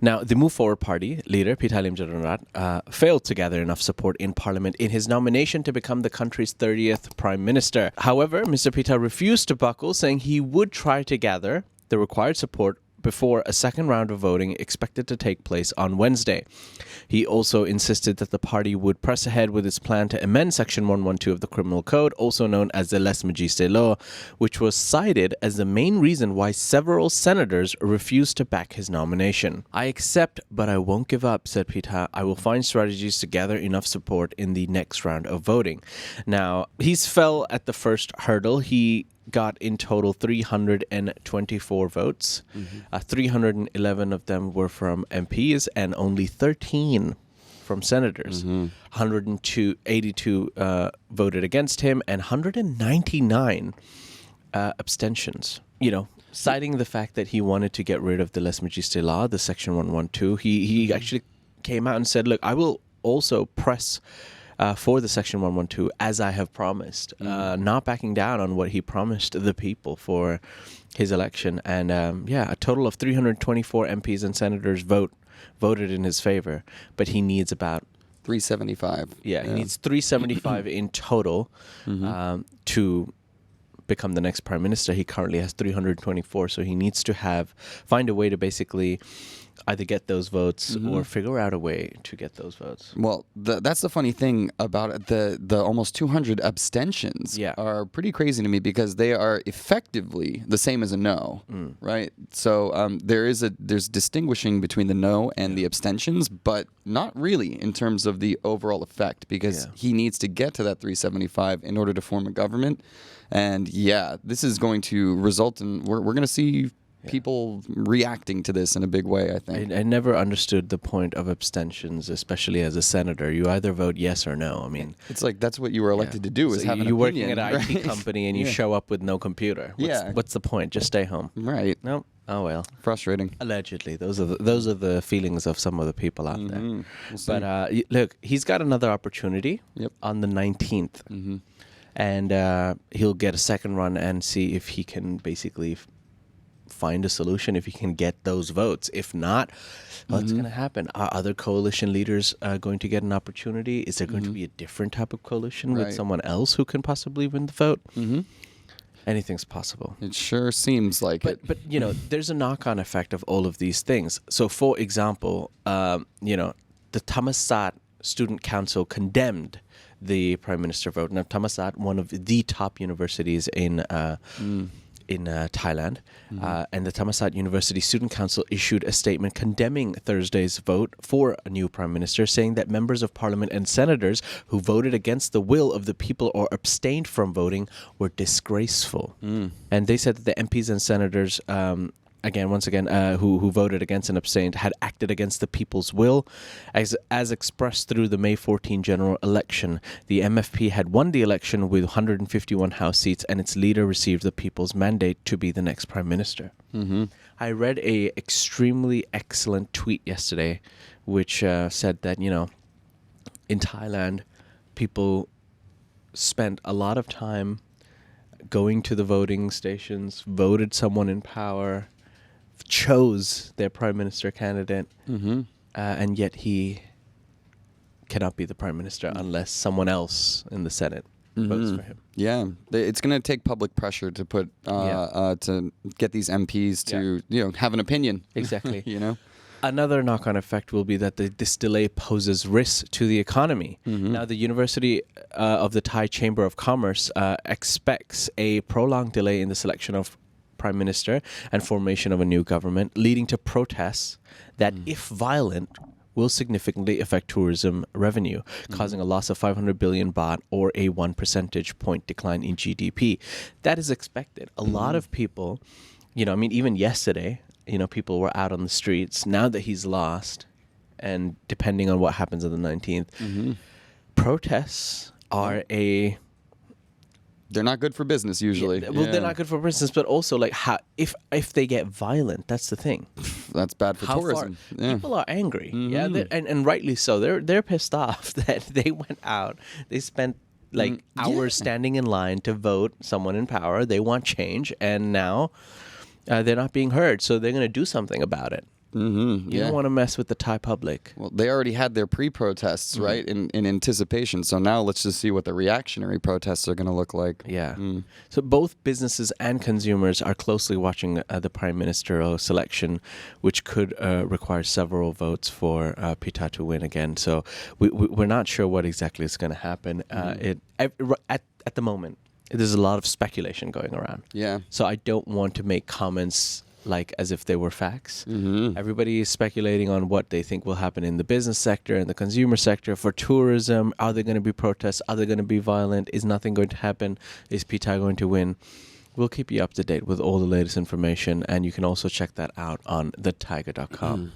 Now, the Move Forward Party leader, Pita Limjaroenrat, failed to gather enough support in parliament in his nomination to become the country's 30th prime minister. However, Mr. Pita refused to buckle, saying he would try to gather the required support before a second round of voting expected to take place on Wednesday. He also insisted that the party would press ahead with its plan to amend Section 112 of the Criminal Code, also known as the Lese Majeste law, which was cited as the main reason why several senators refused to back his nomination. "I accept, but I won't give up," said Pita. "I will find strategies to gather enough support in the next round of voting." Now, he's fell at the first hurdle. He got in total 324 votes. 311 of them were from MPs and only 13 from senators. 82 voted against him and 199 abstentions. You know, citing the fact that he wanted to get rid of the Lese Majeste law, the Section 112, he actually came out and said, "Look, I will also press for the Section 112, as I have promised," not backing down on what he promised the people for his election. And a total of 324 MPs and senators voted in his favor, but he needs about 375. He needs 375 in total to become the next prime minister. He currently has 324, so he needs to find a way to basically either get those votes or figure out a way to get those votes. Well, that's the funny thing about it. The almost 200 abstentions are pretty crazy to me because they are effectively the same as a no, right? So there's distinguishing between the no and the abstentions, but not really in terms of the overall effect, because he needs to get to that 375 in order to form a government. And this is going to result in we're going to see people reacting to this in a big way, I think. I never understood the point of abstentions, especially as a senator. You either vote yes or no. I mean, it's like that's what you were elected to do, is have an opinion. You're working at an IT company and you show up with no computer. What's the point? Just stay home. Right. Nope. Oh well. Frustrating. Allegedly, those are the feelings of some of the people out there. We'll see. But look, he's got another opportunity on the 19th, and he'll get a second run and see if he can basically find a solution, if he can get those votes. If not, what's going to happen? Are other coalition leaders going to get an opportunity? Is there going to be a different type of coalition with someone else who can possibly win the vote? Anything's possible. It sure seems like it. But you know, there's a knock-on effect of all of these things. So, for example, the Thammasat Student Council condemned the Prime Minister vote. Now, Thammasat, one of the top universities in Thailand, and the Thammasat University Student Council issued a statement condemning Thursday's vote for a new prime minister, saying that members of parliament and senators who voted against the will of the people or abstained from voting were disgraceful. And they said that the MPs and senators who voted against and abstained had acted against the people's will. As expressed through the May 14 general election, the MFP had won the election with 151 House seats, and its leader received the people's mandate to be the next prime minister. I read a extremely excellent tweet yesterday, which said that, in Thailand, people spent a lot of time going to the voting stations, voted someone in power, chose their prime minister candidate, and yet he cannot be the prime minister unless someone else in the Senate votes for him. Yeah, it's going to take public pressure to put to get these MPs to have an opinion. Exactly. Another knock-on effect will be that this delay poses risks to the economy. Now, the University of the Thai Chamber of Commerce expects a prolonged delay in the selection of prime minister and formation of a new government, leading to protests that, if violent, will significantly affect tourism revenue, causing a loss of 500 billion baht or a 1 percentage point decline in GDP. That is expected. A lot of people, even yesterday, people were out on the streets. Now that he's lost, and depending on what happens on the 19th, protests are they're not good for business usually. They're not good for business, but also if they get violent, that's the thing. That's bad for tourism. People are angry, and rightly so. They're pissed off that they went out. They spent hours standing in line to vote someone in power. They want change, and now they're not being heard. So they're going to do something about it. Mm-hmm, You don't want to mess with the Thai public. Well, they already had their pre-protests, right, in anticipation. So now let's just see what the reactionary protests are going to look like. Yeah. So both businesses and consumers are closely watching the prime ministerial selection, which could require several votes for Pita to win again. So we're not sure what exactly is going to happen. At the moment, there's a lot of speculation going around. Yeah. So I don't want to make comments like as if they were facts. Everybody is speculating on what they think will happen in the business sector and the consumer sector. For tourism, are there going to be protests? Are they going to be violent? Is nothing going to happen? Is Pita going to win? We'll keep you up to date with all the latest information, and you can also check that out on thetiger.com.